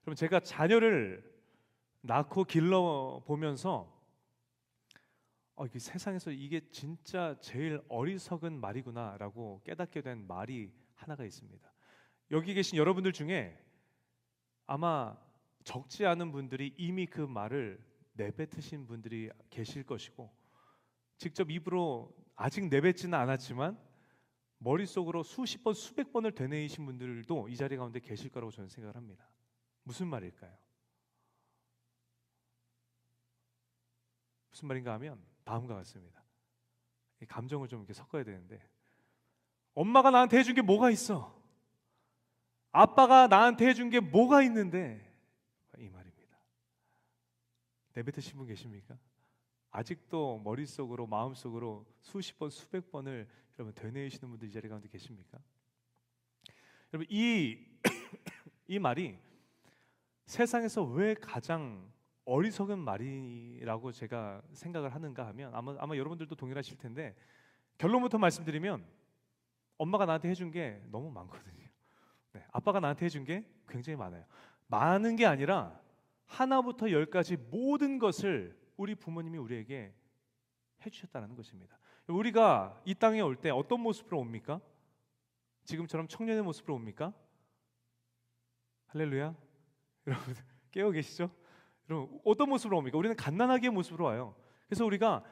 그럼 제가 자녀를 낳고 길러 보면서 이게 세상에서 이게 진짜 제일 어리석은 말이구나라고 깨닫게 된 말이 하나가 있습니다. 여기 계신 여러분들 중에 아마 적지 않은 분들이 이미 그 말을 내뱉으신 분들이 계실 것이고, 직접 입으로 아직 내뱉지는 않았지만 머릿속으로 수십 번, 수백 번을 되뇌이신 분들도 이 자리 가운데 계실 거라고 저는 생각을 합니다. 무슨 말일까요? 무슨 말인가 하면 다음과 같습니다. 이 감정을 좀 이렇게 섞어야 되는데, 엄마가 나한테 해준 게 뭐가 있어? 아빠가 나한테 해준 게 뭐가 있는데? 이 말입니다. 내뱉으신 분 계십니까? 아직도 머릿속으로, 마음속으로 수십 번, 수백 번을 여러분 되뇌이시는 분들 이 자리 가운데 계십니까? 여러분, 이 말이 세상에서 왜 가장 어리석은 말이라고 제가 생각을 하는가 하면, 아마 여러분들도 동일하실 텐데, 결론부터 말씀드리면 엄마가 나한테 해준 게 너무 많거든요. 네, 아빠가 나한테 해준 게 굉장히 많아요. 많은 게 아니라 하나부터 열까지 모든 것을 우리 부모님이 우리에게 해주셨다는 것입니다. 우리가 이 땅에 올 때 어떤 모습으로 옵니까? 지금처럼 청년의 모습으로 옵니까? 할렐루야. 여러분 깨어 계시죠? 여러분 어떤 모습으로 옵니까? 우리는 갓난아기의 모습으로 와요. 그래서 우리가,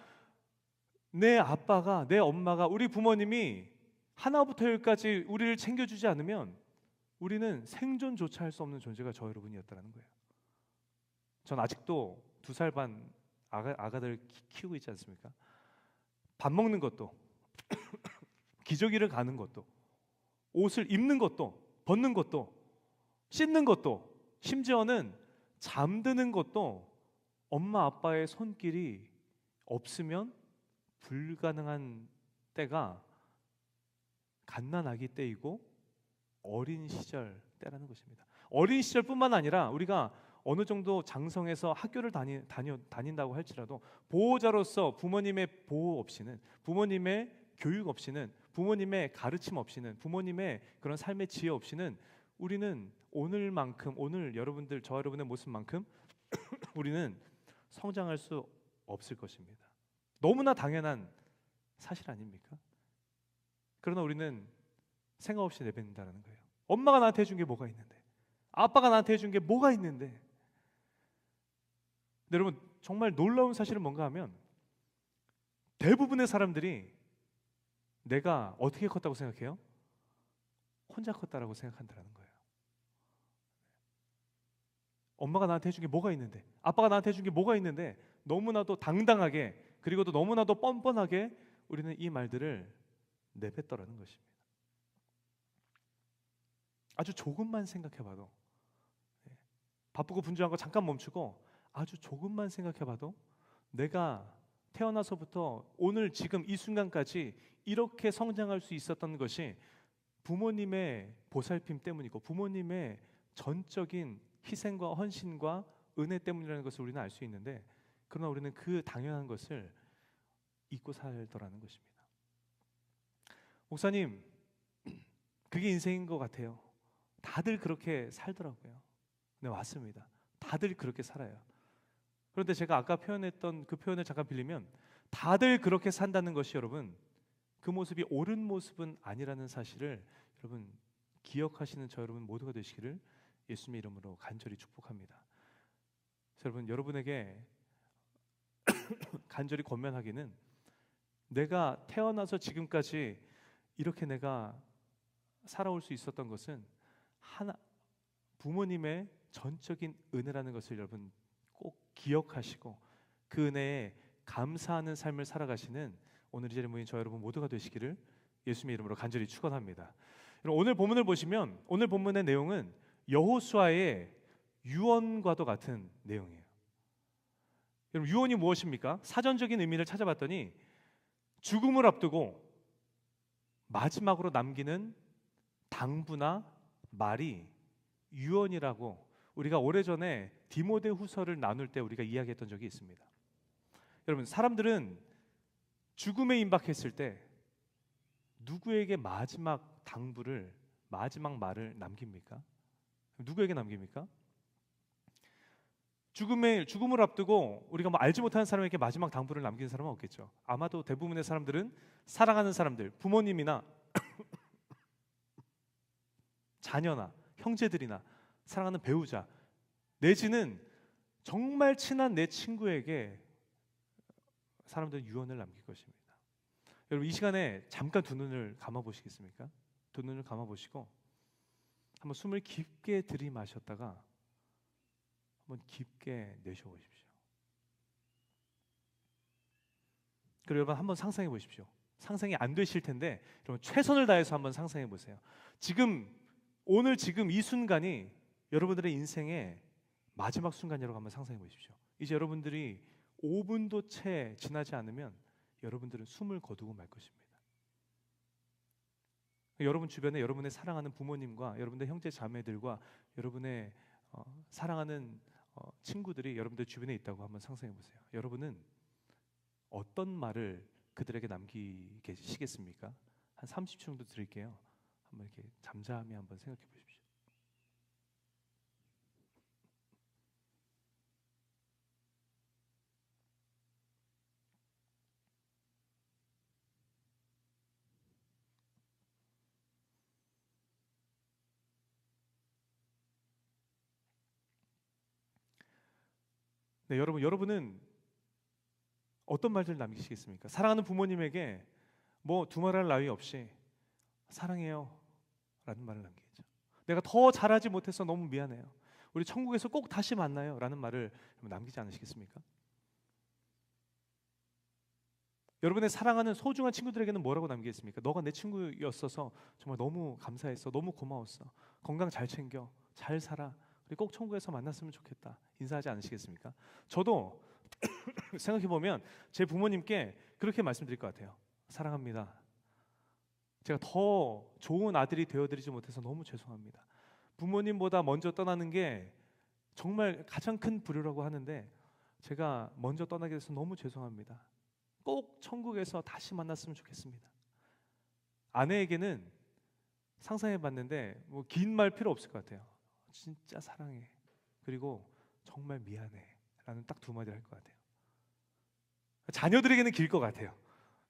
내 아빠가, 내 엄마가, 우리 부모님이 하나부터 열까지 우리를 챙겨주지 않으면 우리는 생존조차 할 수 없는 존재가 저 여러분이었다는 거예요. 전 아직도 2살 반 아가들 키우고 있지 않습니까? 밥 먹는 것도 기저귀를 가는 것도 옷을 입는 것도 벗는 것도 씻는 것도 심지어는 잠드는 것도 엄마 아빠의 손길이 없으면 불가능한 때가 갓난아기 때이고 어린 시절 때라는 것입니다. 어린 시절뿐만 아니라 우리가 어느 정도 장성해서 학교를 다닌다고 할지라도 보호자로서 부모님의 보호 없이는, 부모님의 교육 없이는, 부모님의 가르침 없이는, 부모님의 그런 삶의 지혜 없이는 우리는 오늘만큼, 오늘 여러분들, 저 여러분의 모습만큼 우리는 성장할 수 없을 것입니다. 너무나 당연한 사실 아닙니까? 그러나 우리는 생각 없이 내뱉는다는 거예요. 엄마가 나한테 해준 게 뭐가 있는데, 아빠가 나한테 해준 게 뭐가 있는데. 근데 여러분 정말 놀라운 사실은 뭔가 하면 대부분의 사람들이 내가 어떻게 컸다고 생각해요? 혼자 컸다라고 생각한다는 거예요. 엄마가 나한테 해준 게 뭐가 있는데, 아빠가 나한테 해준 게 뭐가 있는데, 너무나도 당당하게, 그리고 또 너무나도 뻔뻔하게 우리는 이 말들을 내뱉더라는 것입니다. 아주 조금만 생각해봐도, 바쁘고 분주한 거 잠깐 멈추고 아주 조금만 생각해봐도 내가 태어나서부터 오늘 지금 이 순간까지 이렇게 성장할 수 있었던 것이 부모님의 보살핌 때문이고 부모님의 전적인 희생과 헌신과 은혜 때문이라는 것을 우리는 알 수 있는데, 그러나 우리는 그 당연한 것을 잊고 살더라는 것입니다. 목사님, 그게 인생인 것 같아요. 다들 그렇게 살더라고요. 네, 맞습니다. 다들 그렇게 살아요. 그런데 제가 아까 표현했던 그 표현을 잠깐 빌리면, 다들 그렇게 산다는 것이 여러분 그 모습이 옳은 모습은 아니라는 사실을 여러분 기억하시는 저 여러분 모두가 되시기를 예수님의 이름으로 간절히 축복합니다. 여러분, 여러분에게 간절히 권면하기는, 내가 태어나서 지금까지 이렇게 내가 살아올 수 있었던 것은 부모님의 전적인 은혜라는 것을 여러분 꼭 기억하시고 그 은혜에 감사하는 삶을 살아가시는 오늘 이 자리에 모인 저 여러분 모두가 되시기를 예수님의 이름으로 간절히 축원합니다. 오늘 본문을 보시면 오늘 본문의 내용은 여호수아의 유언과도 같은 내용이에요. 여러분, 유언이 무엇입니까? 사전적인 의미를 찾아봤더니 죽음을 앞두고 마지막으로 남기는 당부나 말이 유언이라고 우리가 오래전에 디모데후서를 나눌 때 우리가 이야기했던 적이 있습니다. 여러분, 사람들은 죽음에 임박했을 때 누구에게 마지막 당부를, 마지막 말을 남깁니까? 누구에게 남깁니까? 죽음을 앞두고 우리가 뭐 알지 못하는 사람에게 마지막 당부를 남기는 사람은 없겠죠. 아마도 대부분의 사람들은 사랑하는 사람들, 부모님이나 자녀나 형제들이나 사랑하는 배우자, 내지는 정말 친한 내 친구에게 사람들은 유언을 남길 것입니다. 여러분, 이 시간에 잠깐 두 눈을 감아 보시겠습니까? 두 눈을 감아 보시고 한번 숨을 깊게 들이마셨다가 한번 깊게 내쉬어보십시오. 그리고 여러분 한번 상상해 보십시오. 상상이 안 되실 텐데 여러분 최선을 다해서 한번 상상해 보세요. 오늘 지금 이 순간이 여러분들의 인생의 마지막 순간이라고 한번 상상해 보십시오. 이제 여러분들이 5분도 채 지나지 않으면 여러분들은 숨을 거두고 말 것입니다. 여러분 주변에 여러분의 사랑하는 부모님과 여러분의 형제 자매들과 여러분의 사랑하는 친구들이 여러분들 주변에 있다고 한번 상상해 보세요. 여러분은 어떤 말을 그들에게 남기시겠습니까? 한 30초 정도 드릴게요. 한번 이렇게 잠잠히 한번 생각해 보십시오. 네, 여러분은 어떤 말들 남기시겠습니까? 사랑하는 부모님에게 뭐 두말할 나위 없이 사랑해요 라는 말을 남기겠죠. 내가 더 잘하지 못해서 너무 미안해요. 우리 천국에서 꼭 다시 만나요 라는 말을 남기지 않으시겠습니까? 여러분의 사랑하는 소중한 친구들에게는 뭐라고 남기겠습니까? 너가 내 친구였어서 정말 너무 감사했어. 너무 고마웠어. 건강 잘 챙겨. 잘 살아. 우리 꼭 천국에서 만났으면 좋겠다. 인사하지 않으시겠습니까? 저도 생각해보면 제 부모님께 그렇게 말씀드릴 것 같아요. 사랑합니다. 제가 더 좋은 아들이 되어드리지 못해서 너무 죄송합니다. 부모님보다 먼저 떠나는 게 정말 가장 큰 불효라고 하는데 제가 먼저 떠나게 돼서 너무 죄송합니다. 꼭 천국에서 다시 만났으면 좋겠습니다. 아내에게는 상상해봤는데 뭐 긴 말 필요 없을 것 같아요. 진짜 사랑해. 그리고 정말 미안해. 라는 딱 두 마디 할 것 같아요. 자녀들에게는 길 것 같아요.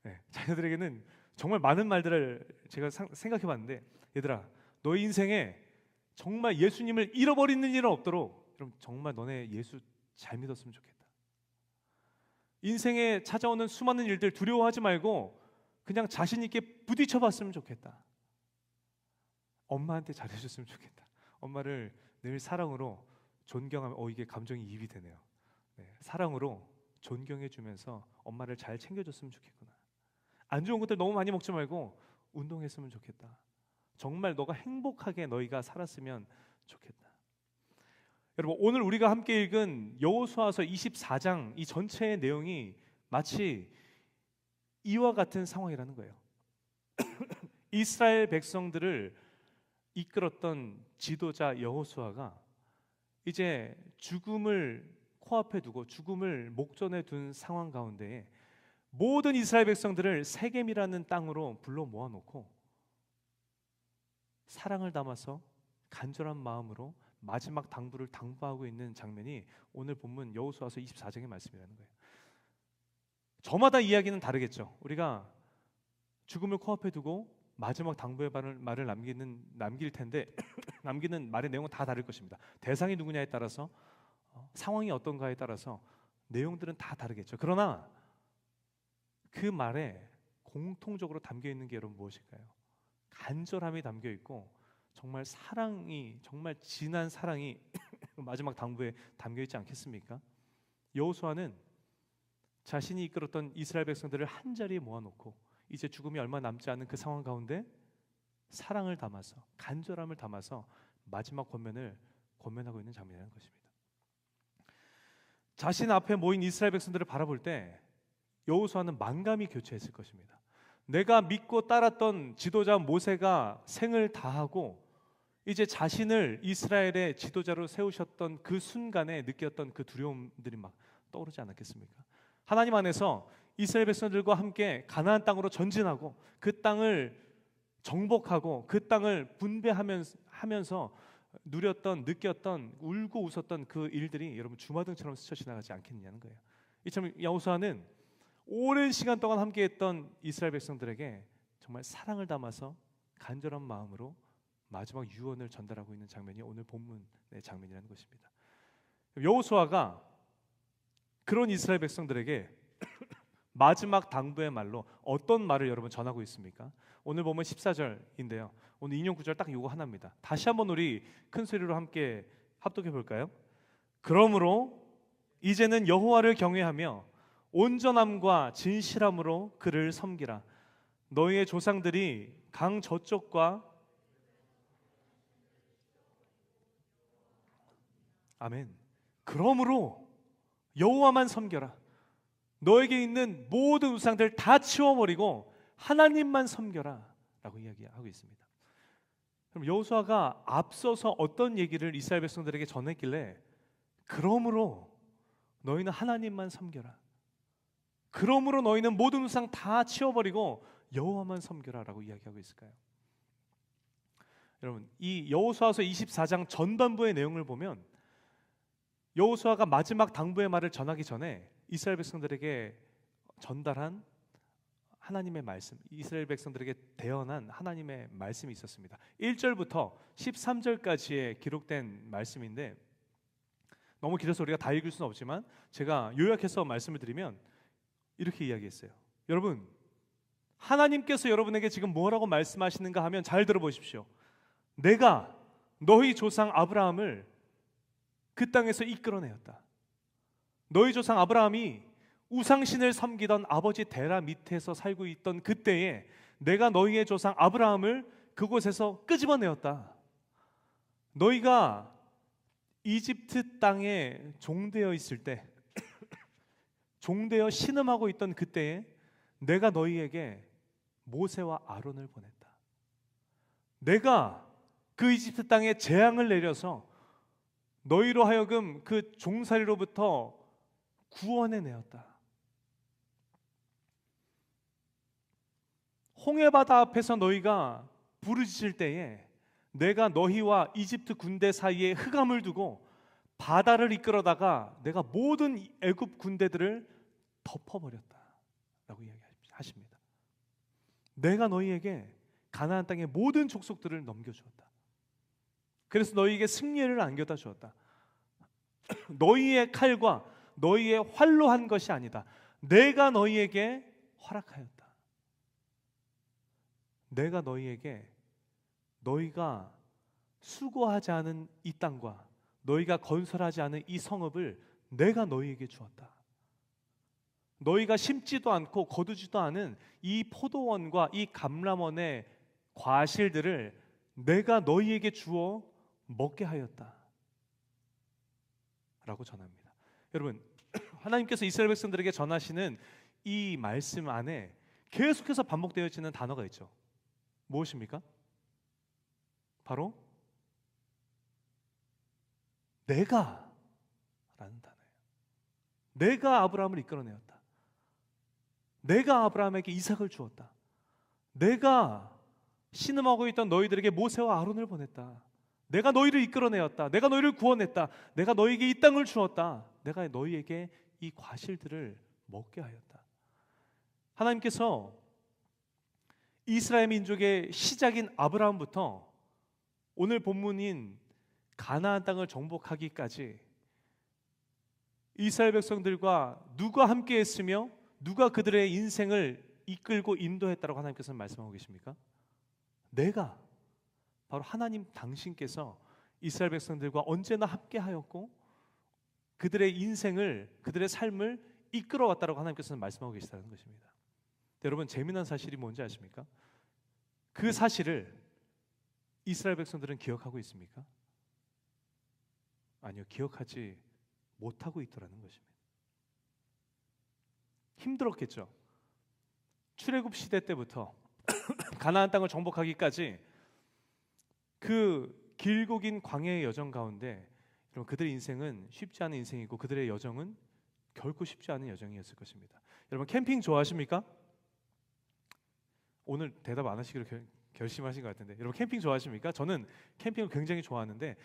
네, 자녀들에게는 정말 많은 말들을 제가 생각해봤는데 얘들아, 너의 인생에 정말 예수님을 잃어버리는 일은 없도록 그럼 정말 너네 예수 잘 믿었으면 좋겠다. 인생에 찾아오는 수많은 일들 두려워하지 말고 그냥 자신 있게 부딪혀봤으면 좋겠다. 엄마한테 잘해줬으면 좋겠다. 엄마를 늘 사랑으로 존경하면 이게 감정이 입이 되네요. 네, 사랑으로 존경해주면서 엄마를 잘 챙겨줬으면 좋겠구나. 안 좋은 것들 너무 많이 먹지 말고 운동했으면 좋겠다. 정말 너가 행복하게 너희가 살았으면 좋겠다. 여러분, 오늘 우리가 함께 읽은 여호수아서 24장 이 전체의 내용이 마치 이와 같은 상황이라는 거예요. 이스라엘 백성들을 이끌었던 지도자 여호수아가 이제 죽음을 코앞에 두고 죽음을 목전에 둔 상황 가운데에 모든 이스라엘 백성들을 세겜이라는 땅으로 불러 모아놓고 사랑을 담아서 간절한 마음으로 마지막 당부를 당부하고 있는 장면이 오늘 본문 여호수아서 24장의 말씀이라는 거예요. 저마다 이야기는 다르겠죠. 우리가 죽음을 코앞에 두고 마지막 당부의 말을 남길 텐데 남기는 말의 내용은 다 다를 것입니다. 대상이 누구냐에 따라서 상황이 어떤가에 따라서 내용들은 다 다르겠죠. 그러나 그 말에 공통적으로 담겨 있는 게 여러분 무엇일까요? 간절함이 담겨 있고 정말 사랑이 정말 진한 사랑이 마지막 당부에 담겨 있지 않겠습니까? 여호수아는 자신이 이끌었던 이스라엘 백성들을 한 자리에 모아놓고 이제 죽음이 얼마 남지 않은 그 상황 가운데 사랑을 담아서 간절함을 담아서 마지막 권면하고 있는 장면이라는 것입니다. 자신 앞에 모인 이스라엘 백성들을 바라볼 때 여호수아는 만감이 교차했을 것입니다. 내가 믿고 따랐던 지도자 모세가 생을 다하고 이제 자신을 이스라엘의 지도자로 세우셨던 그 순간에 느꼈던 그 두려움들이 막 떠오르지 않았겠습니까? 하나님 안에서 이스라엘 백성들과 함께 가나안 땅으로 전진하고 그 땅을 정복하고 그 땅을 분배하면서 누렸던, 느꼈던, 울고 웃었던 그 일들이 여러분 주마등처럼 스쳐 지나가지 않겠느냐는 거예요. 이처럼 여호수아는 오랜 시간 동안 함께했던 이스라엘 백성들에게 정말 사랑을 담아서 간절한 마음으로 마지막 유언을 전달하고 있는 장면이 오늘 본문의 장면이라는 것입니다. 여호수아가 그런 이스라엘 백성들에게 마지막 당부의 말로 어떤 말을 여러분 전하고 있습니까? 오늘 보면 14절인데요. 오늘 인용 구절 딱 요거 하나입니다. 다시 한번 우리 큰 소리로 함께 합독해 볼까요? 그러므로 이제는 여호와를 경외하며 온전함과 진실함으로 그를 섬기라. 너희의 조상들이 강 저쪽과 아멘. 그러므로 여호와만 섬겨라. 너에게 있는 모든 우상들 다 치워버리고 하나님만 섬겨라 라고 이야기하고 있습니다. 그럼 여호수아가 앞서서 어떤 얘기를 이스라엘 백성들에게 전했길래 그러므로 너희는 하나님만 섬겨라, 그러므로 너희는 모든 우상 다 치워버리고 여호와만 섬겨라 라고 이야기하고 있을까요? 여러분, 이 여호수아서 24장 전반부의 내용을 보면 여호수아가 마지막 당부의 말을 전하기 전에 이스라엘 백성들에게 전달한 하나님의 말씀, 이스라엘 백성들에게 대언한 하나님의 말씀이 있었습니다. 1절부터 13절까지의 기록된 말씀인데 너무 길어서 우리가 다 읽을 수는 없지만 제가 요약해서 말씀을 드리면 이렇게 이야기했어요. 여러분, 하나님께서 여러분에게 지금 뭐라고 말씀하시는가 하면 잘 들어보십시오. 내가 너희 조상 아브라함을 그 땅에서 이끌어내었다. 너희 조상 아브라함이 우상신을 섬기던 아버지 데라 밑에서 살고 있던 그때에 내가 너희의 조상 아브라함을 그곳에서 끄집어내었다. 너희가 이집트 땅에 종되어 있을 때 종되어 신음하고 있던 그때에 내가 너희에게 모세와 아론을 보냈다. 내가 그 이집트 땅에 재앙을 내려서 너희로 하여금 그 종살이로부터 구원해 내었다. 홍해바다 앞에서 너희가 부르짖을 때에 내가 너희와 이집트 군대 사이에 흑암을 두고 바다를 이끌어다가 내가 모든 애굽 군대들을 덮어버렸다 라고 이야기하십니다. 내가 너희에게 가나안 땅의 모든 족속들을 넘겨주었다. 그래서 너희에게 승리를 안겨다 주었다. 너희의 칼과 너희의 활로 한 것이 아니다. 내가 너희에게 허락하였다. 내가 너희에게 너희가 수고하지 않은 이 땅과 너희가 건설하지 않은 이 성읍을 내가 너희에게 주었다. 너희가 심지도 않고 거두지도 않은 이 포도원과 이 감람원의 과실들을 내가 너희에게 주어 먹게 하였다 라고 전합니다. 여러분, 하나님께서 이스라엘 백성들에게 전하시는 이 말씀 안에 계속해서 반복되어지는 단어가 있죠. 무엇입니까? 바로 내가 라는 단어예요. 내가 아브라함을 이끌어내었다. 내가 아브라함에게 이삭을 주었다. 내가 신음하고 있던 너희들에게 모세와 아론을 보냈다. 내가 너희를 이끌어내었다. 내가 너희를 구원했다. 내가 너희에게 이 땅을 주었다. 내가 너희에게 이 과실들을 먹게 하였다. 하나님께서 이스라엘 민족의 시작인 아브라함부터 오늘 본문인 가나안 땅을 정복하기까지 이스라엘 백성들과 누가 함께 했으며 누가 그들의 인생을 이끌고 인도했다고 하나님께서는 말씀하고 계십니까? 내가, 바로 하나님 당신께서 이스라엘 백성들과 언제나 함께 하였고 그들의 인생을, 그들의 삶을 이끌어왔다고 하나님께서는 말씀하고 계시다는 것입니다. 여러분, 재미난 사실이 뭔지 아십니까? 그 사실을 이스라엘 백성들은 기억하고 있습니까? 아니요, 기억하지 못하고 있더라는 것입니다. 힘들었겠죠. 출애굽 시대 때부터 가나안 땅을 정복하기까지 그 길고 긴 광야의 여정 가운데 여러분, 그들의 인생은 쉽지 않은 인생이고 그들의 여정은 결코 쉽지 않은 여정이었을 것입니다. 여러분, 캠핑 좋아하십니까? 오늘 대답 안 하시기로 결심하신 것 같은데, 여러분 캠핑 좋아하십니까? 저는 캠핑을 굉장히 좋아하는데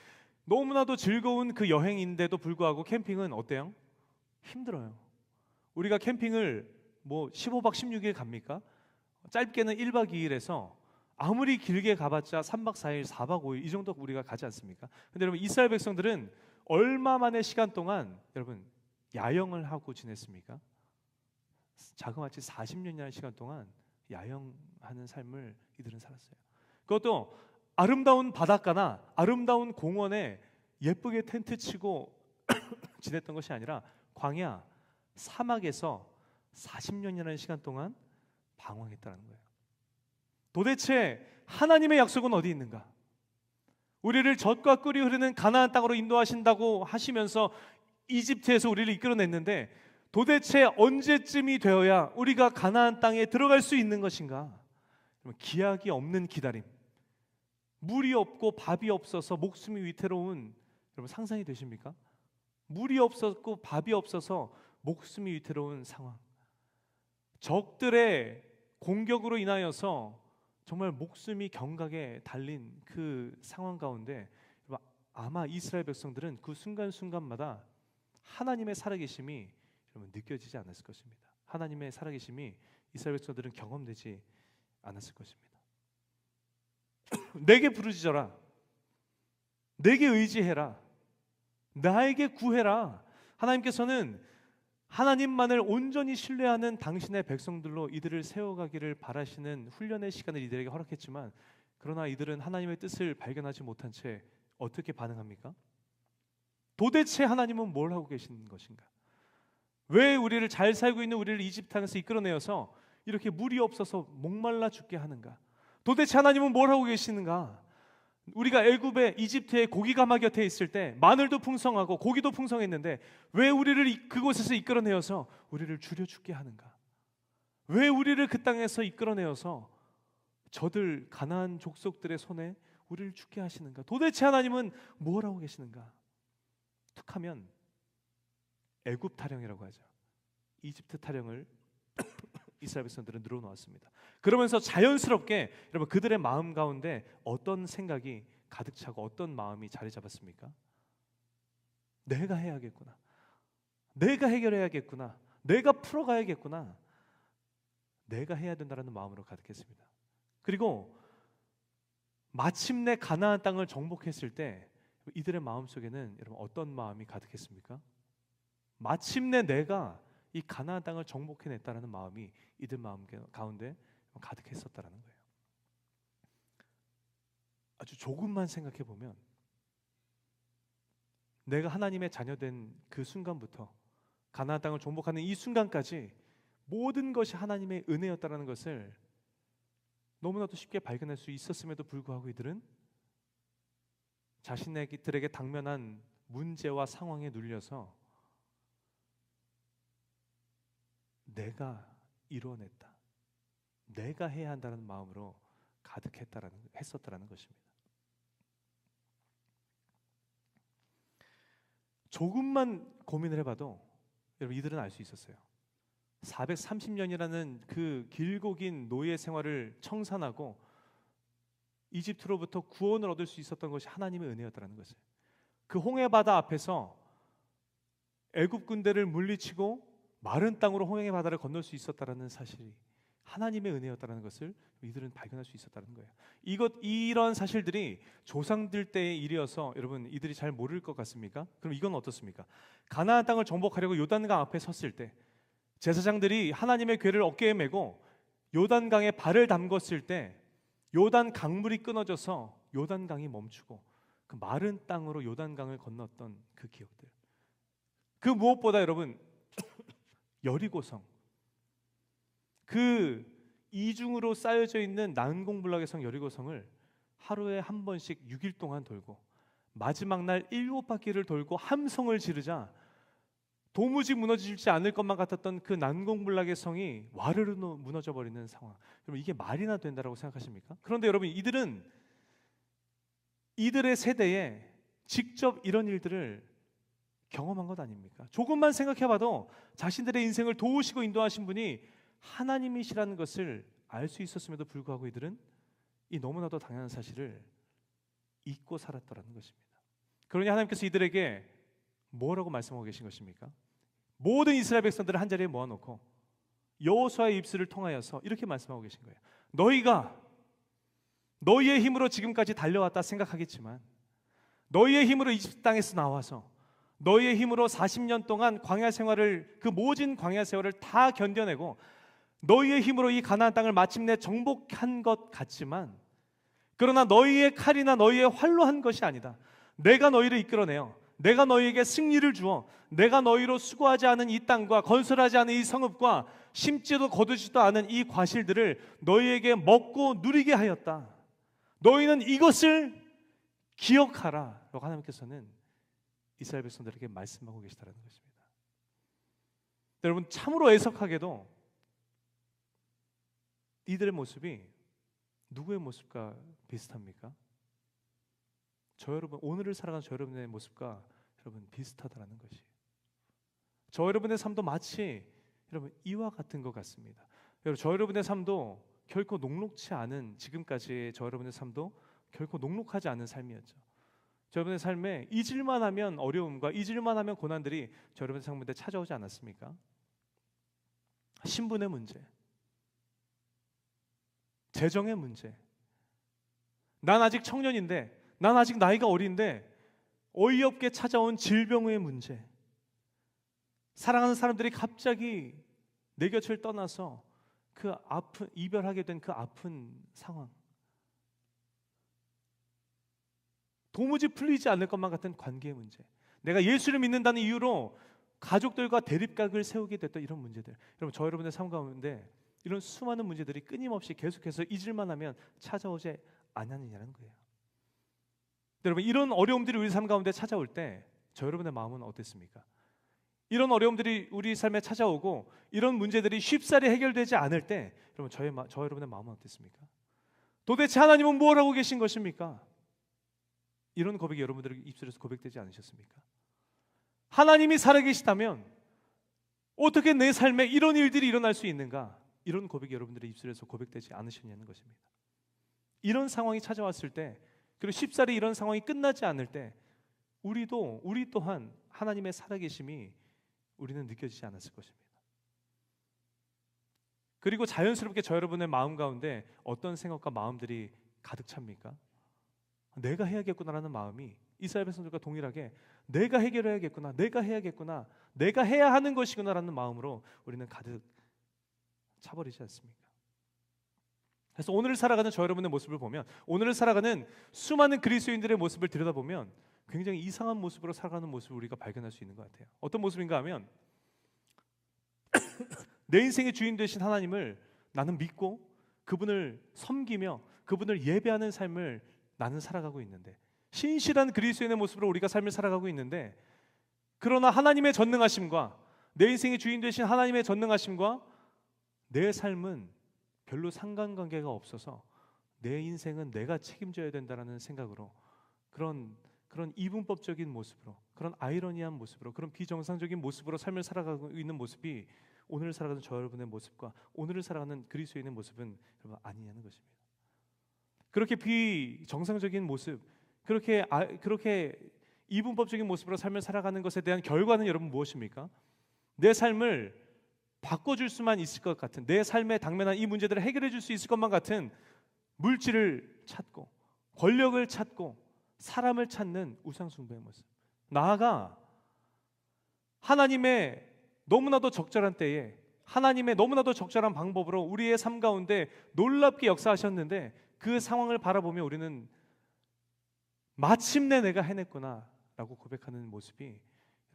너무나도 즐거운 그 여행인데도 불구하고 캠핑은 어때요? 힘들어요. 우리가 캠핑을 뭐 15박 16일 갑니까? 짧게는 1박 2일에서 아무리 길게 가봤자 3박 4일, 4박 5일 이 정도 우리가 가지 않습니까? 근데 여러분 이스라엘 백성들은 얼마만의 시간 동안 여러분 야영을 하고 지냈습니까? 자그마치 40년이라는 시간 동안 야영하는 삶을 이들은 살았어요. 그것도 아름다운 바닷가나 아름다운 공원에 예쁘게 텐트 치고 지냈던 것이 아니라 광야, 사막에서 40년이라는 시간 동안 방황했다는 거예요. 도대체 하나님의 약속은 어디 있는가? 우리를 젖과 꿀이 흐르는 가나안 땅으로 인도하신다고 하시면서 이집트에서 우리를 이끌어냈는데 도대체 언제쯤이 되어야 우리가 가나안 땅에 들어갈 수 있는 것인가? 기약이 없는 기다림, 물이 없고 밥이 없어서 목숨이 위태로운, 여러분 상상이 되십니까? 물이 없었고 밥이 없어서 목숨이 위태로운 상황, 적들의 공격으로 인하여서 정말 목숨이 경각에 달린 그 상황 가운데 아마 이스라엘 백성들은 그 순간순간마다 하나님의 살아계심이 여러분 느껴지지 않았을 것입니다. 하나님의 살아계심이 이스라엘 백성들은 경험되지 않았을 것입니다. 내게 부르짖어라, 내게 의지해라, 나에게 구해라. 하나님께서는 하나님만을 온전히 신뢰하는 당신의 백성들로 이들을 세워가기를 바라시는 훈련의 시간을 이들에게 허락했지만, 그러나 이들은 하나님의 뜻을 발견하지 못한 채 어떻게 반응합니까? 도대체 하나님은 뭘 하고 계시는 것인가? 왜 우리를 잘 살고 있는 우리를 이집트 땅에서 이끌어내어서 이렇게 물이 없어서 목말라 죽게 하는가? 도대체 하나님은 뭘 하고 계시는가? 우리가 애굽에 이집트의 고기 가마 곁에 있을 때 마늘도 풍성하고 고기도 풍성했는데 왜 우리를 그곳에서 이끌어내어서 우리를 줄여 죽게 하는가? 왜 우리를 그 땅에서 이끌어내어서 저들 가나안 족속들의 손에 우리를 죽게 하시는가? 도대체 하나님은 뭘 하고 계시는가? 툭하면 애굽 타령이라고 하죠. 이집트 타령을 이스라엘 백성들은 늘어놓았습니다. 그러면서 자연스럽게 여러분 그들의 마음 가운데 어떤 생각이 가득 차고 어떤 마음이 자리 잡았습니까? 내가 해야겠구나, 내가 해결해야겠구나, 내가 풀어가야겠구나, 내가 해야 된다는 마음으로 가득했습니다. 그리고 마침내 가나안 땅을 정복했을 때 이들의 마음속에는 여러분 어떤 마음이 가득했습니까? 마침내 내가 이 가나안 땅을 정복해냈다는 마음이 이들 마음 가운데 가득했었다는 거예요. 아주 조금만 생각해 보면 내가 하나님의 자녀된 그 순간부터 가나안 땅을 정복하는 이 순간까지 모든 것이 하나님의 은혜였다는 것을 너무나도 쉽게 발견할 수 있었음에도 불구하고 이들은 자신들에게 당면한 문제와 상황에 눌려서 내가 이뤄냈다, 내가 해야 한다는 마음으로 했었다라는 것입니다. 조금만 고민을 해봐도 여러분 이들은 알 수 있었어요. 430년이라는 그 길고 긴 노예 생활을 청산하고 이집트로부터 구원을 얻을 수 있었던 것이 하나님의 은혜였다는 것을, 그 홍해 바다 앞에서 애굽 군대를 물리치고 마른 땅으로 홍해 바다를 건널 수 있었다라는 사실이 하나님의 은혜였다는 것을 이들은 발견할 수 있었다는 거예요. 이런 사실들이 조상들 때의 일이어서 여러분 이들이 잘 모를 것 같습니까? 그럼 이건 어떻습니까? 가나안 땅을 정복하려고 요단강 앞에 섰을 때 제사장들이 하나님의 궤를 어깨에 메고 요단강에 발을 담궜을 때 요단 강물이 끊어져서 요단강이 멈추고 그 마른 땅으로 요단강을 건넜던 그 기억들, 그 무엇보다 여러분 여리고성, 그 이중으로 쌓여져 있는 난공불락의 성 여리고성을 하루에 한 번씩 6일 동안 돌고 마지막 날 7바퀴를 돌고 함성을 지르자 도무지 무너지지 않을 것만 같았던 그 난공불락의 성이 와르르 무너져 버리는 상황. 여러분 이게 말이나 된다라고 생각하십니까? 그런데 여러분 이들은 이들의 세대에 직접 이런 일들을 경험한 것 아닙니까? 조금만 생각해봐도 자신들의 인생을 도우시고 인도하신 분이 하나님이시라는 것을 알 수 있었음에도 불구하고 이들은 이 너무나도 당연한 사실을 잊고 살았더라는 것입니다. 그러니 하나님께서 이들에게 뭐라고 말씀하고 계신 것입니까? 모든 이스라엘 백성들을 한자리에 모아놓고 여호수아의 입술을 통하여서 이렇게 말씀하고 계신 거예요. 너희가 너희의 힘으로 지금까지 달려왔다 생각하겠지만 너희의 힘으로 이집트 땅에서 나와서 너희의 힘으로 40년 동안 광야 생활을, 그 모진 광야 세월을 다 견뎌내고 너희의 힘으로 이 가나안 땅을 마침내 정복한 것 같지만, 그러나 너희의 칼이나 너희의 활로 한 것이 아니다. 내가 너희를 이끌어내어 내가 너희에게 승리를 주어 내가 너희로 수고하지 않은 이 땅과 건설하지 않은 이 성읍과 심지도 거두지도 않은 이 과실들을 너희에게 먹고 누리게 하였다. 너희는 이것을 기억하라 라고 하나님께서는 이스라엘 백성들에게 말씀하고 계시다는 것입니다. 여러분, 참으로 애석하게도 이들의 모습이 누구의 모습과 비슷합니까? 저 여러분, 오늘을 살아가는 저 여러분의 모습과 여러분 비슷하다는 것이, 저 여러분의 삶도 마치 여러분 이와 같은 것 같습니다. 여러분, 저 여러분의 삶도 결코 녹록치 않은, 지금까지의 저 여러분의 삶도 결코 녹록하지 않은 삶이었죠. 저 여러분의 삶에 잊을만 하면 어려움과 잊을만 하면 고난들이 저 여러분의 삶에 찾아오지 않았습니까? 신분의 문제, 재정의 문제, 난 아직 청년인데, 난 아직 나이가 어린데 어이없게 찾아온 질병의 문제, 사랑하는 사람들이 갑자기 내 곁을 떠나서 그 아픈, 이별하게 된 그 아픈 상황, 도무지 풀리지 않을 것만 같은 관계의 문제, 내가 예수를 믿는다는 이유로 가족들과 대립각을 세우게 됐던 이런 문제들, 여러분 저 여러분의 삶 가운데 이런 수많은 문제들이 끊임없이 계속해서 잊을만 하면 찾아오지 않느냐는 거예요. 여러분, 이런 어려움들이 우리 삶 가운데 찾아올 때 저 여러분의 마음은 어땠습니까? 이런 어려움들이 우리 삶에 찾아오고 이런 문제들이 쉽사리 해결되지 않을 때 여러분 저 여러분의 마음은 어땠습니까? 도대체 하나님은 뭘 하고 계신 것입니까? 이런 고백이 여러분들의 입술에서 고백되지 않으셨습니까? 하나님이 살아계시다면 어떻게 내 삶에 이런 일들이 일어날 수 있는가? 이런 고백이 여러분들의 입술에서 고백되지 않으셨냐는 것입니다. 이런 상황이 찾아왔을 때, 그리고 쉽사리 이런 상황이 끝나지 않을 때 우리 또한 하나님의 살아계심이 우리는 느껴지지 않았을 것입니다. 그리고 자연스럽게 저 여러분의 마음 가운데 어떤 생각과 마음들이 가득 찹니까? 내가 해야겠구나라는 마음이 이스라엘 백성들과 동일하게 내가 해결해야겠구나, 내가 해야겠구나, 내가 해야 하는 것이구나라는 마음으로 우리는 가득 차버리지 않습니까? 그래서 오늘을 살아가는 저 여러분의 모습을 보면, 오늘을 살아가는 수많은 그리스도인들의 모습을 들여다보면 굉장히 이상한 모습으로 살아가는 모습을 우리가 발견할 수 있는 것 같아요. 어떤 모습인가 하면 내 인생의 주인 되신 하나님을 나는 믿고 그분을 섬기며 그분을 예배하는 삶을 나는 살아가고 있는데, 신실한 그리스도인의 모습으로 우리가 삶을 살아가고 있는데, 그러나 하나님의 전능하심과 내 인생의 주인 되신 하나님의 전능하심과 내 삶은 별로 상관관계가 없어서 내 인생은 내가 책임져야 된다라는 생각으로 그런 이분법적인 모습으로, 그런 아이러니한 모습으로, 그런 비정상적인 모습으로 삶을 살아가고 있는 모습이 오늘을 살아가는 저 여러분의 모습과 오늘을 살아가는 그리스도인의 모습은 여러분 아니냐는 것입니다. 그렇게 비정상적인 모습, 그렇게 이분법적인 모습으로 삶을 살아가는 것에 대한 결과는 여러분 무엇입니까? 내 삶을 바꿔줄 수만 있을 것 같은, 내 삶에 당면한 이 문제들을 해결해 줄 수 있을 것만 같은 물질을 찾고 권력을 찾고 사람을 찾는 우상숭배의 모습, 나아가 하나님의 너무나도 적절한 때에 하나님의 너무나도 적절한 방법으로 우리의 삶 가운데 놀랍게 역사하셨는데 그 상황을 바라보며 우리는 마침내 내가 해냈구나 라고 고백하는 모습이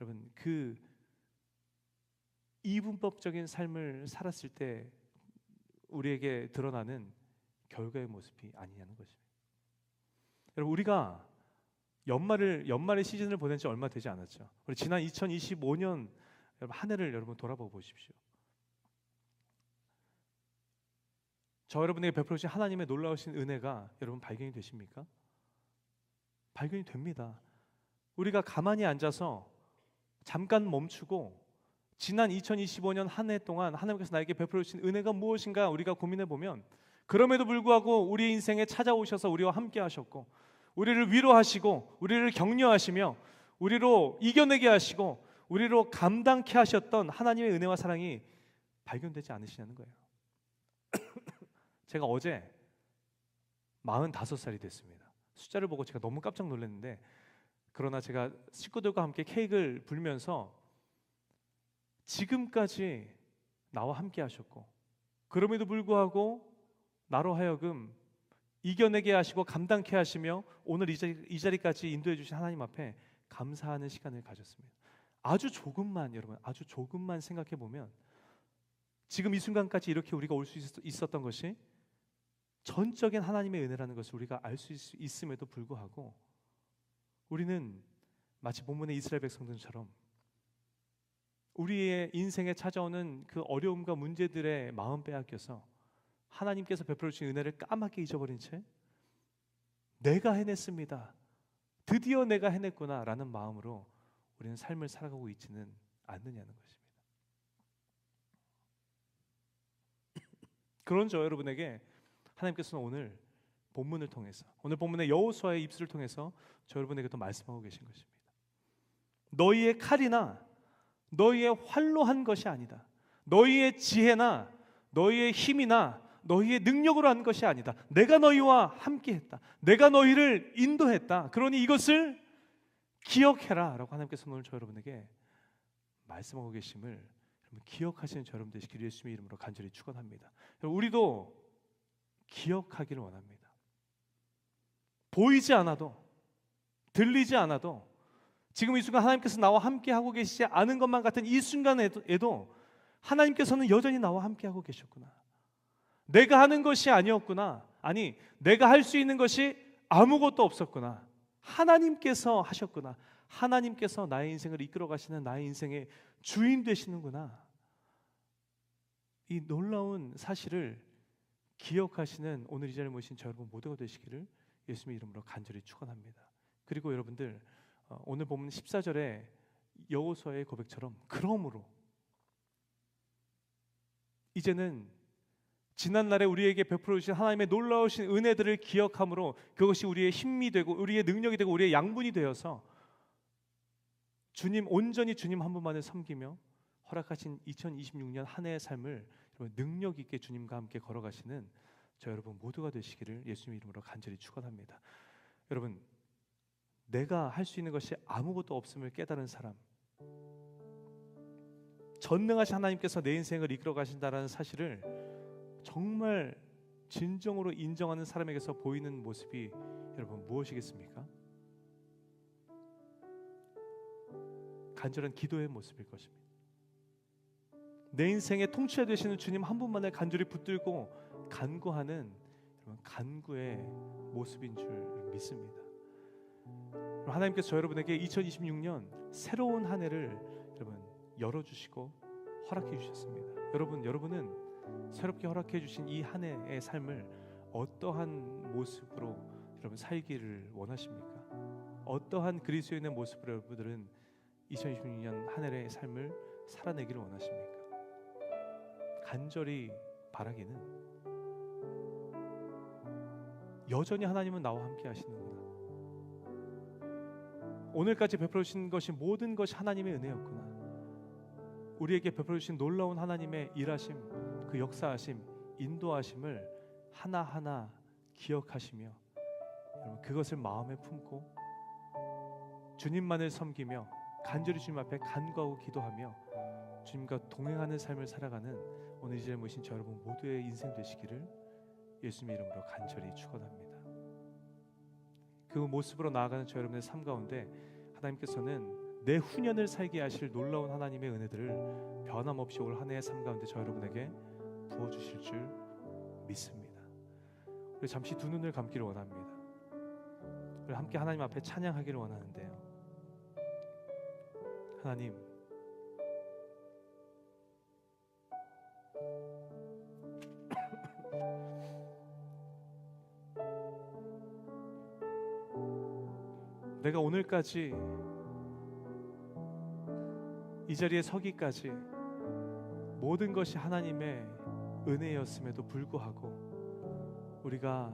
여러분 그 이분법적인 삶을 살았을 때 우리에게 드러나는 결과의 모습이 아니냐는 것입니다. 여러분, 우리가 연말의 시즌을 보낸 지 얼마 되지 않았죠. 우리 지난 2025년 한 해를 여러분 돌아보고 보십시오. 저 여러분에게 베풀어주신 하나님의 놀라우신 은혜가 여러분 발견이 되십니까? 발견이 됩니다. 우리가 가만히 앉아서 잠깐 멈추고 지난 2025년 한 해 동안 하나님께서 나에게 베풀어 주신 은혜가 무엇인가 우리가 고민해 보면 그럼에도 불구하고 우리 인생에 찾아오셔서 우리와 함께 하셨고, 우리를 위로하시고 우리를 격려하시며 우리로 이겨내게 하시고 우리로 감당케 하셨던 하나님의 은혜와 사랑이 발견되지 않으시냐는 거예요. 제가 어제 45살이 됐습니다. 숫자를 보고 제가 너무 깜짝 놀랐는데, 그러나 제가 식구들과 함께 케이크를 불면서 지금까지 나와 함께 하셨고, 그럼에도 불구하고 나로 하여금 이겨내게 하시고 감당케 하시며 오늘 이 자리까지 인도해 주신 하나님 앞에 감사하는 시간을 가졌습니다. 아주 조금만, 여러분, 아주 조금만 생각해 보면 지금 이 순간까지 이렇게 우리가 올 수 있었던 것이 전적인 하나님의 은혜라는 것을 우리가 알 수 있음에도 불구하고, 우리는 마치 본문의 이스라엘 백성들처럼 우리의 인생에 찾아오는 그 어려움과 문제들의 마음 빼앗겨서 하나님께서 베풀어 주신 은혜를 까맣게 잊어버린 채 내가 해냈습니다, 드디어 내가 해냈구나 라는 마음으로 우리는 삶을 살아가고 있지는 않느냐는 것입니다. 그런 저 여러분에게 하나님께서는 오늘 본문을 통해서, 오늘 본문의 여호수아의 입술을 통해서 저 여러분에게도 말씀하고 계신 것입니다. 너희의 칼이나 너희의 활로 한 것이 아니다. 너희의 지혜나 너희의 힘이나 너희의 능력으로 한 것이 아니다. 내가 너희와 함께했다. 내가 너희를 인도했다. 그러니 이것을 기억해라 라고 하나님께서 오늘 저 여러분에게 말씀하고 계심을 여러분 기억하시는 저 여러분 되시기를 예수님의 이름으로 간절히 축원합니다. 우리도 기억하기를 원합니다. 보이지 않아도, 들리지 않아도, 지금 이 순간 하나님께서 나와 함께 하고 계시지 않은 것만 같은 이 순간에도 하나님께서는 여전히 나와 함께 하고 계셨구나. 내가 하는 것이 아니었구나. 아니, 내가 할 수 있는 것이 아무것도 없었구나. 하나님께서 하셨구나. 하나님께서 나의 인생을 이끌어 가시는 나의 인생의 주인 되시는구나. 이 놀라운 사실을 기억하시는 오늘 이 자리에 모신 저 여러분 모두가 되시기를 예수님의 이름으로 간절히 축원합니다. 그리고 여러분들, 오늘 보면 14절에 여호수아의 고백처럼, 그러므로 이제는 지난날에 우리에게 베풀어 주신 하나님의 놀라우신 은혜들을 기억함으로 그것이 우리의 힘이 되고 우리의 능력이 되고 우리의 양분이 되어서 주님, 온전히 주님 한 분만을 섬기며 허락하신 2026년 한 해의 삶을 능력 있게 주님과 함께 걸어가시는 저 여러분 모두가 되시기를 예수님 이름으로 간절히 축원합니다. 여러분, 내가 할 수 있는 것이 아무것도 없음을 깨달은 사람, 전능하신 하나님께서 내 인생을 이끌어 가신다는 사실을 정말 진정으로 인정하는 사람에게서 보이는 모습이 여러분 무엇이겠습니까? 간절한 기도의 모습일 것입니다. 내 인생의 통치자 되시는 주님 한 분만을 간절히 붙들고 간구하는 여러분 간구의 모습인 줄 믿습니다. 하나님께서 저 여러분에게 2026년 새로운 한 해를 여러분 열어주시고 허락해 주셨습니다. 여러분은 새롭게 허락해 주신 이 한 해의 삶을 어떠한 모습으로 여러분 살기를 원하십니까? 어떠한 그리스도인의 모습으로 여러분들은 2026년 한 해의 삶을 살아내기를 원하십니까? 간절히 바라기는 여전히 하나님은 나와 함께 하시는구나. 오늘까지 베풀어 주신 것이 모든 것이 하나님의 은혜였구나. 우리에게 베풀어 주신 놀라운 하나님의 일하심, 그 역사하심, 인도하심을 하나하나 기억하시며 여러분 그것을 마음에 품고 주님만을 섬기며 간절히 주님 앞에 간구하고 기도하며 주님과 동행하는 삶을 살아가는 오늘 이 자리에 모신 저 여러분 모두의 인생 되시기를 예수님의 이름으로 간절히 축원합니다. 그 모습으로 나아가는 저 여러분의 삶 가운데 하나님께서는 내 후년을 살게 하실 놀라운 하나님의 은혜들을 변함없이 올 한 해의 삶 가운데 저 여러분에게 부어주실 줄 믿습니다. 우리 잠시 두 눈을 감기를 원합니다. 우리 함께 하나님 앞에 찬양하기를 원하는데요. 하나님, 내가 오늘까지 이 자리에 서기까지 모든 것이 하나님의 은혜였음에도 불구하고 우리가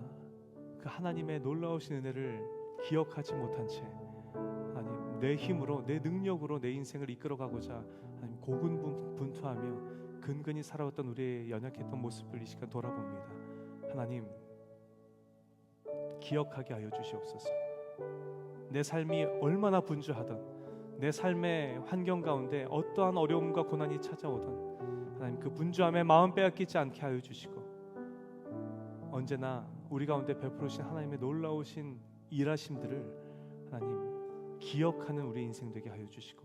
그 하나님의 놀라우신 은혜를 기억하지 못한 채 하나님 내 힘으로 내 능력으로 내 인생을 이끌어가고자 하나님 고군분투하며 근근히 살아왔던 우리의 연약했던 모습을 이 시간 돌아봅니다. 하나님 기억하게 하여 주시옵소서. 내 삶이 얼마나 분주하던 내 삶의 환경 가운데 어떠한 어려움과 고난이 찾아오던 하나님 그 분주함에 마음 빼앗기지 않게 하여 주시고 언제나 우리 가운데 베푸르신 하나님의 놀라우신 일하심들을 하나님 기억하는 우리 인생 되게 하여 주시고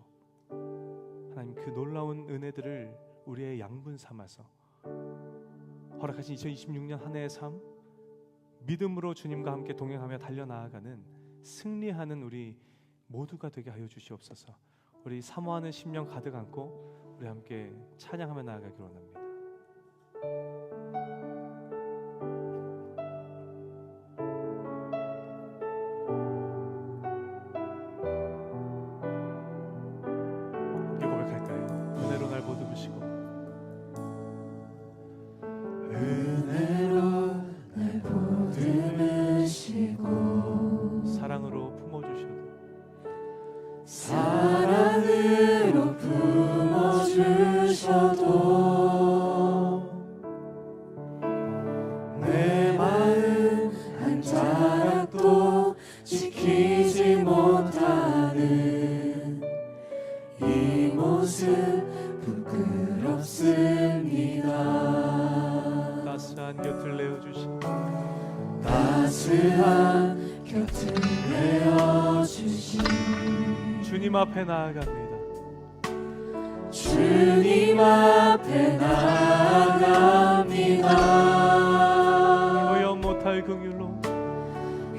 하나님 그 놀라운 은혜들을 우리의 양분 삼아서 허락하신 2026년 한 해의 삶 믿음으로 주님과 함께 동행하며 달려나아가는 승리하는 우리 모두가 되게 하여 주시옵소서. 우리 사모하는 심령 가득 안고 우리 함께 찬양하며 나아가기로 원합니다. 함께 고백할까요? 은혜로 날 보듬으시고 은혜로 날 보듬으시고 사랑으로 품어주셔도 사랑으로 품어주셔도 내 마음 한 자락도 지키지 못하는 이 모습 부끄럽습니다. 따스한 곁을 내어주신 따스한 곁을 내어주신 주님 앞에 나아갑니다. 주님 앞에 나아갑니다. 표현 못할 긍휼로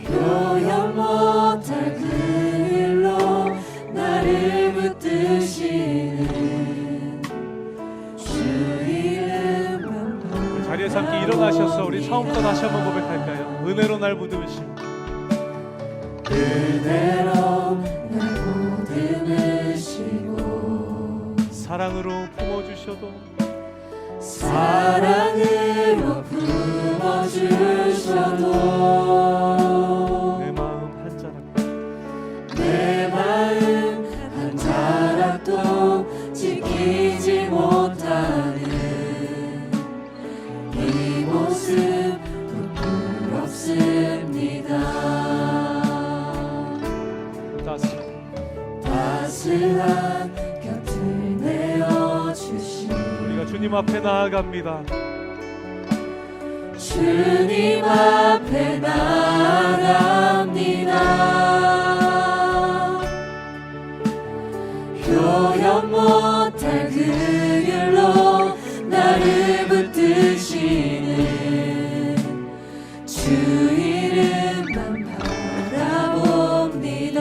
표현 못할 그 일로 나를 붙드시는 주 이름만 그 자리에서 함께 일어나셔서 우리 처음부터 다시 한번 고백할까요? 은혜로 날 보듬으심 은혜로 날 보듬으시고 사랑으로 품어주셔도 사랑으로 품어주셔도 내 마음 한 자락 내 마음 한 자락도 지키지 못하는 이 모습 부끄럽습니다. 따스한 곁을 내어주신 우리가 주님 앞에 나아갑니다. 주님 앞에 나아갑니다. 표현 못할 그 일로 나를 붙드시는 주 이름만 바라봅니다.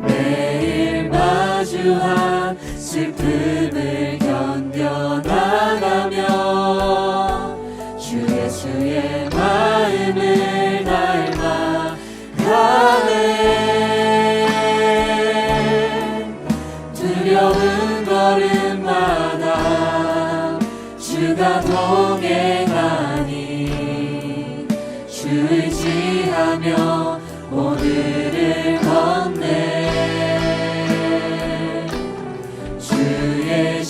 매일 마주한 슬픔을 견뎌나가며 주 예수의 마음을 닮아가네. 두려운 걸음마다 주가 동행하니 주 의지하며 오늘을 걷네. 주의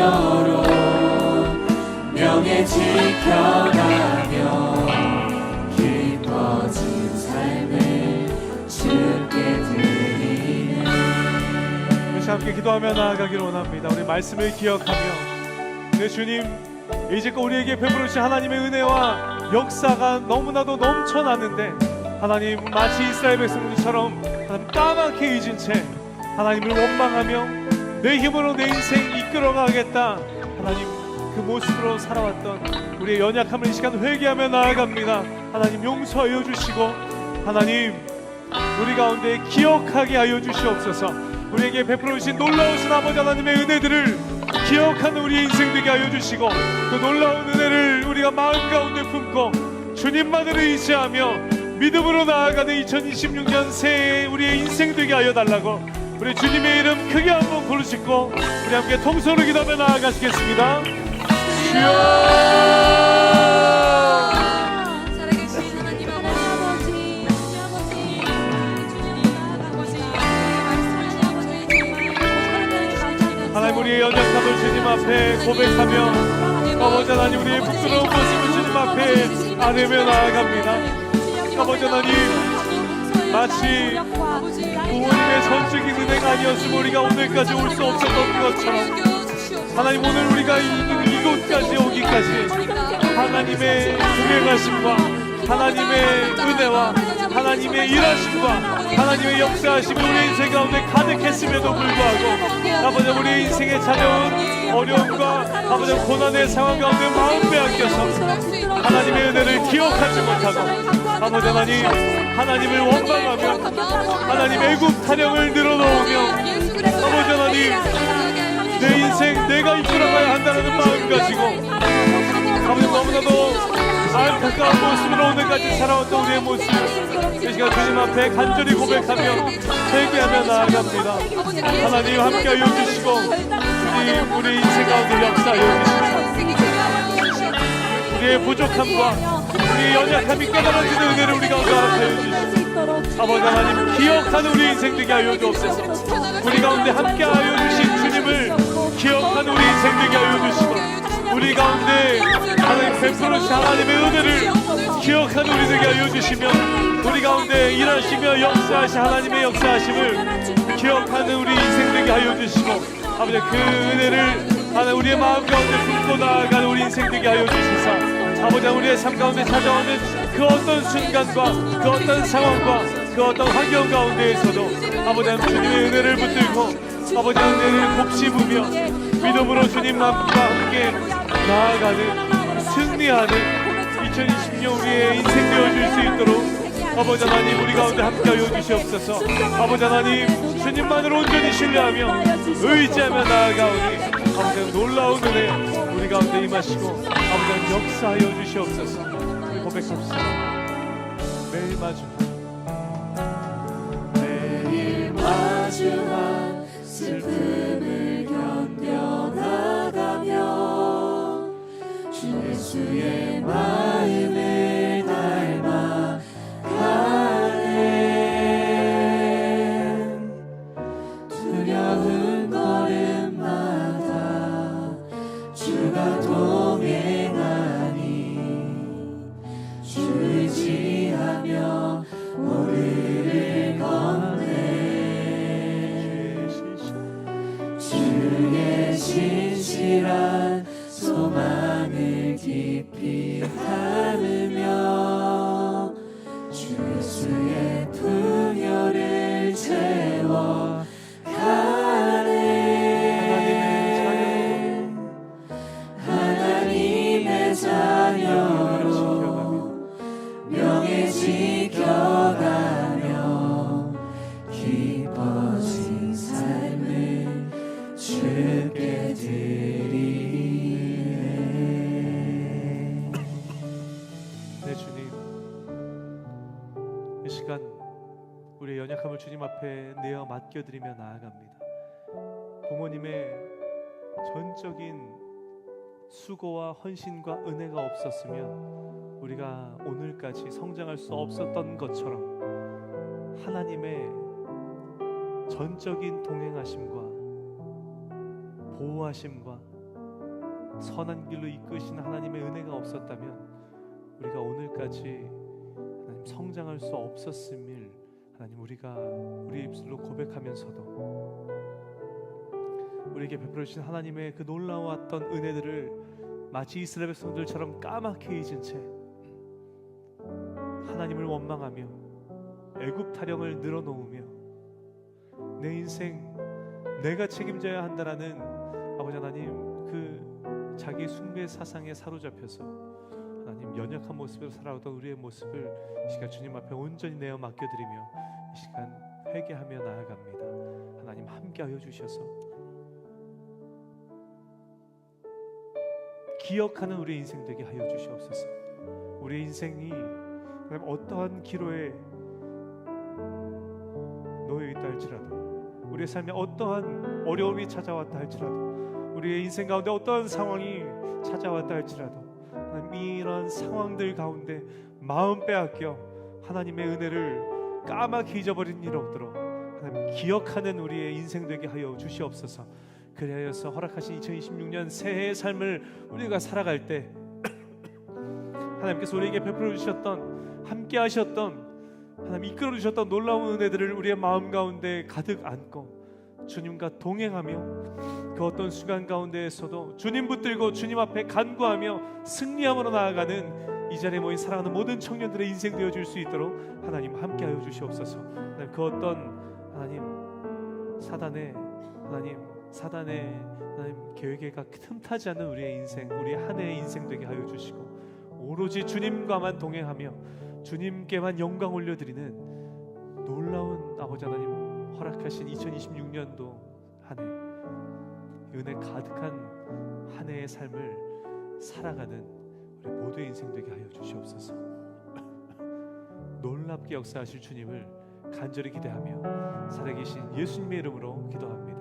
자녀로 명예 지켜가며 기뻐진 삶을 주께 드리네. 우리 함께 기도하며 나아가기를 원합니다. 우리 말씀을 기억하며 내 주님, 이제껏 우리에게 베풀으신 하나님의 은혜와 역사가 너무나도 넘쳐나는데 하나님 마치 이스라엘 백성들처럼 까맣게 잊은 채 하나님을 원망하며 내 힘으로 내 인생 이끌어가겠다 하나님 그 모습으로 살아왔던 우리의 연약함을 이 시간 회개하며 나아갑니다. 하나님 용서하여 주시고 하나님 우리 가운데 기억하게 하여 주시옵소서. 우리에게 베풀어 주신 놀라우신 아버지 하나님의 은혜들을 기억하는 우리의 인생 되게 하여 주시고 그 놀라운 은혜를 우리가 마음 가운데 품고 주님만을 의지하며 믿음으로 나아가는 2026년 새해 우리의 인생 되게 하여 달라고 우리 주님의 이름 크게 한번 부르시고 우리 함께 통성으로 기도하며 나아가시겠습니다. 주여 살아계신 하나님 아버지, 하나님 우리의 연약함을 주님 앞에 고백하며 아버지 하나님 우리의 부끄러운 모습을 주님 앞에 아뢰며 나아갑니다. 아버지 하나님 마치 부모님의 전적인 은혜가 아니었으면 우리가 오늘까지 올 수 없었던 것처럼 하나님 오늘 우리가 이곳까지 오기까지 하나님의 동행하심과 하나님의 은혜와 하나님의 일하심과 하나님의 역사하심이 우리 인생 가운데 가득했음에도 불구하고 아버지 우리 인생에 찾아온 어려움과 아버지 고난의 상황 가운데 마음 빼앗겨서 하나님의 은혜를 기억하지 못하고 아버지 하나님 하나님을 원망하며 하나님 애국 타령을 늘어놓으며 아버지 하나님 내 인생 내가 이끌어가야 한다는 마음 가지고 아버지 너무나도 안타까운 모습으로 오늘까지 살아왔던 우리의 모습 이 시간 주님 앞에 간절히 고백하며 회개하며 나아갑니다. 하나님 함께하여 주시고 주님 우리 인생 가운데 역사하여 주시고 우리의 부족함과 우리의 연약함이 깨달아지는 은혜를 우리 가운데 허락하여 주시고 아버지 하나님 기억하는 우리 인생 되게 하여 주옵소서. 우리 가운데 함께하여 주신 주님을 기억하는 우리 인생 되게 하여 주시고 우리 가운데 하나님 베풀으신 하나님의 은혜를 기억하는 우리 되게 하여 주시며 우리 가운데 일하시며 역사하신 하나님의 역사하심을 기억하는 우리 인생 되게 하여 주시고 아버지 그 은혜를 하나님 우리의 마음 가운데 품고 나아가는 우리 인생 되게 하여 주시사 아버지 우리의 삶 가운데 찾아오는 그 어떤 순간과 그 어떤 상황과 그 어떤 환경 가운데에서도 아버지 주님의 은혜를 붙들고 아버지 은혜를 곱씹으며 믿음으로 주님과 함께 나아가는 승리하는 2020년 우리의 인생 되어줄 수 있도록 아버지 하나님 우리 가운데 함께하여 주시옵소서. 아버지 하나님 주님만을 온전히 신뢰하며 의지하며 나아가오니 아버지 놀라운 은혜 우리 가운데 임하시고 아버지 역사하여 주시옵소서. 우리 고백합시다. 매일 마주한 슬픔을 견뎌나가며 주 예수의 마음을 닮아 가네. 두려운 걸음마다 주가 동행하니 주 의지하며 오늘을 걷네. 주의 신실한 소망을 깊이 담으며 주 예수의 풍요를 채워 가네. 하나님의 자녀로 명예 지켜가며 기뻐진 삶을 주께 드리네. 네 주님 이 시간 우리의 연약함을 주님 앞에 내어 맡겨드리며 나아갑니다. 부모님의 전적인 수고와 헌신과 은혜가 없었으면 우리가 오늘까지 성장할 수 없었던 것처럼 하나님의 전적인 동행하심과 보호하심과 선한 길로 이끄신 하나님의 은혜가 없었다면 우리가 오늘까지 하나님 성장할 수 없었음을 하나님 우리가 우리의 입술로 고백하면서도 우리에게 베풀어 주신 하나님의 그 놀라웠던 은혜들을 마치 이스라엘 백성들처럼 까맣게 잊은 채 하나님을 원망하며 애굽 타령을 늘어놓으며 내 인생 내가 책임져야 한다라는 아버지 하나님 그 자기 숭배 사상에 사로잡혀서 하나님 연약한 모습으로 살아오던 우리의 모습을 이 시간 주님 앞에 온전히 내어 맡겨드리며 이 시간 회개하며 나아갑니다. 하나님 함께하여 주셔서 기억하는 우리의 인생 되게 하여 주시옵소서. 우리의 인생이 어떠한 기로에 놓여 있다 할지라도 우리의 삶에 어떠한 어려움이 찾아왔다 할지라도 우리의 인생 가운데 어떠한 상황이 찾아왔다 할지라도 하나님 이런 상황들 가운데 마음 빼앗겨 하나님의 은혜를 까맣게 잊어버린 일 없도록 하나님 기억하는 우리의 인생 되게 하여 주시옵소서. 그리하여서 허락하신 2026년 새해의 삶을 우리가 살아갈 때 하나님께서 우리에게 베풀어 주셨던 함께 하셨던 하나님 이끌어 주셨던 놀라운 은혜들을 우리의 마음 가운데 가득 안고 주님과 동행하며 그 어떤 순간 가운데에서도 주님 붙들고 주님 앞에 간구하며 승리함으로 나아가는 이 자리에 모인 사랑하는 모든 청년들의 인생 되어줄 수 있도록 하나님 함께하여 주시옵소서. 하나님 그 어떤 하나님 사단의 하나님 계획에 틈타지 않는 우리의 인생 우리의 한 해의 인생 되게 하여 주시고 오로지 주님과만 동행하며 주님께만 영광 올려드리는 놀라운 아버지 하나님 허락하신 2026년도 한 해 은혜 가득한 한 해의 삶을 살아가는 우리 모두의 인생 되게 하여 주시옵소서. 놀랍게 역사하실 주님을 간절히 기대하며 살아계신 예수님의 이름으로 기도합니다.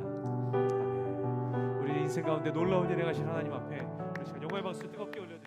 아멘. 우리 인생 가운데 놀라운 일을 하신 하나님 앞에 우리 시간 영광의 박수 뜨겁게 올려